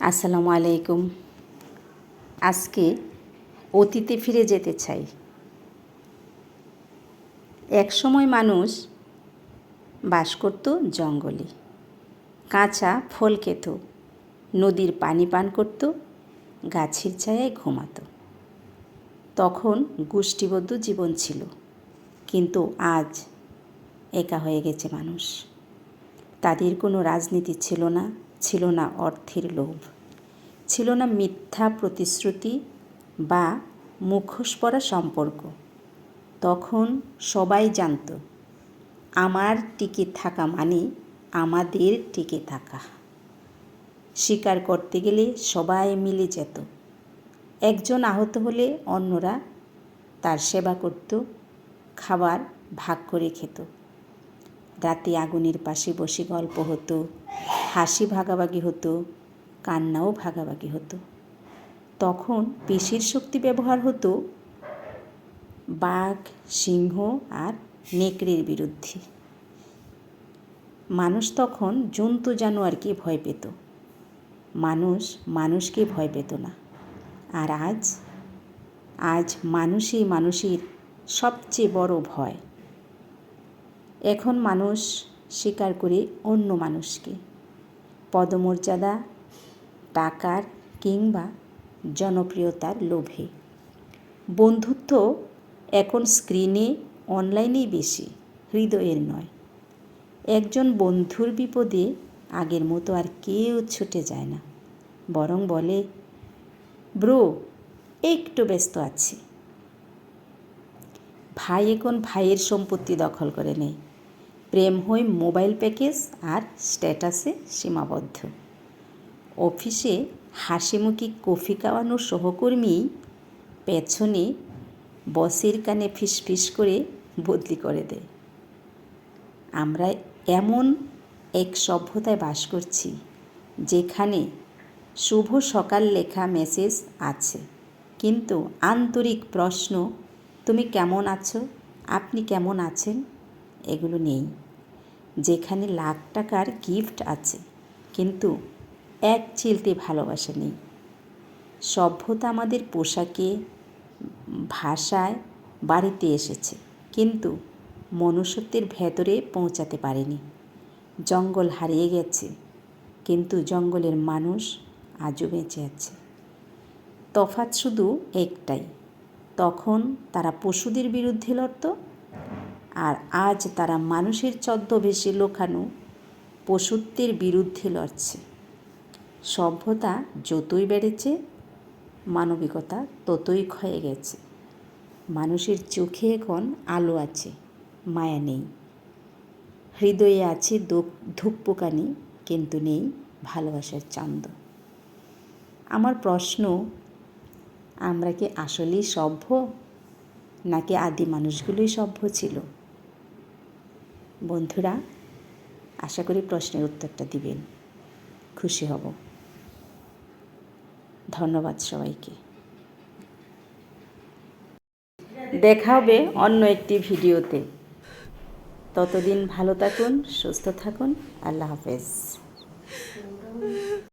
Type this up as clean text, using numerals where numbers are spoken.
আসসালামু আলাইকুম। আজকে অতীতে ফিরে যেতে চাই। একসময় মানুষ বাস করত জঙ্গলে, কাঁচা ফল খেত, নদীর পানি পান করত, গাছের ছায়ায় ঘুমাতো। তখন গোষ্ঠীবদ্ধ জীবন ছিল, কিন্তু আজ একা হয়ে গেছে মানুষ। তাদের কোনো রাজনীতি ছিল না অর্থের লোভ, ছিল না মিথ্যা প্রতিশ্রুতি বা মুখোশ পরা সম্পর্ক। তখন সবাই জানত, আমার টিকে থাকা মানে আমাদের টিকে থাকা। শিকার করতে গেলে সবাই মিলে যেত। একজন আহত হলে অন্যরা তার সেবা করত, খাবার ভাগ করে খেত। রাতে আগুনের পাশে বসে গল্প হতো, হাসি ভাগাভাগি হতো, কান্নাও ভাগাভাগি হতো। তখন পেশির শক্তি ব্যবহার হতো বাঘ, সিংহ আর নেকড়ের বিরুদ্ধে। মানুষ তখন জন্তু জানোয়ারকে ভয় পেত, মানুষ মানুষকে ভয় পেত না। আর আজ মানুষই মানুষের সবচেয়ে বড় ভয়। এখন মানুষ স্বীকার করে অন্য মানুষকে, পদমর্যাদা, টাকার কিংবা জনপ্রিয়তার লোভে। বন্ধুত্ব এখন স্ক্রিনে, অনলাইনেই বেশি, হৃদয়ের নয়। একজন বন্ধুর বিপদে আগের মতো আর কেউ ছুটে যায় না, বরং বলে, ব্রো একটু ব্যস্ত আছি। ভাই এখন ভাইয়ের সম্পত্তি দখল করে নেয়। প্রেম হয় মোবাইল প্যাকেজ আর স্ট্যাটাসে সীমাবদ্ধ। অফিসে হাসিমুখে কফি খাওয়ানো সহকর্মী পেছনে বসের কানে ফিসফিস করে বদলি করে দেয়। আমরা এমন এক সভ্যতায় বাস করছি যেখানে শুভ সকাল লেখা মেসেজ আছে, কিন্তু আন্তরিক প্রশ্ন, তুমি কেমন আছো, আপনি কেমন আছেন, এগুলো নেই। যেখানে লাখ টাকার গিফট আছে, কিন্তু এক চিলতে ভালোবাসা নেই। সভ্যতা আমাদের পোশাকে, ভাষায়, বাড়িতে এসেছে, কিন্তু মনুষ্যত্বের ভেতরে পৌঁছাতে পারেনি। জঙ্গল হারিয়ে গেছে, কিন্তু জঙ্গলের মানুষ আজও বেঁচে আছে। তফাৎ শুধু একটাই, তখন তারা পশুদের বিরুদ্ধে লড়ত, আর আজ তারা মানুষের ছদ্মবেশে লুকানো পশুত্বের বিরুদ্ধে লড়ছে। সভ্যতা যতই বেড়েছে, মানবিকতা ততই ক্ষয়ে গেছে। মানুষের চোখে এখন আলো আছে, মায়া নেই। হৃদয়ে আছে ধূপকানি, কিন্তু নেই ভালোবাসার চান্দ। আমার প্রশ্ন, আমরা কি আসলেই সভ্য, নাকি আদি মানুষগুলোই সভ্য ছিল? বন্ধুরা, আশা করি প্রশ্নের উত্তরটা দিবেন, খুশি হব। ধন্যবাদ সবাইকে। দেখা হবে অন্য একটি ভিডিওতে। ততদিন ভালো থাকুন, সুস্থ থাকুন। আল্লাহ হাফেজ।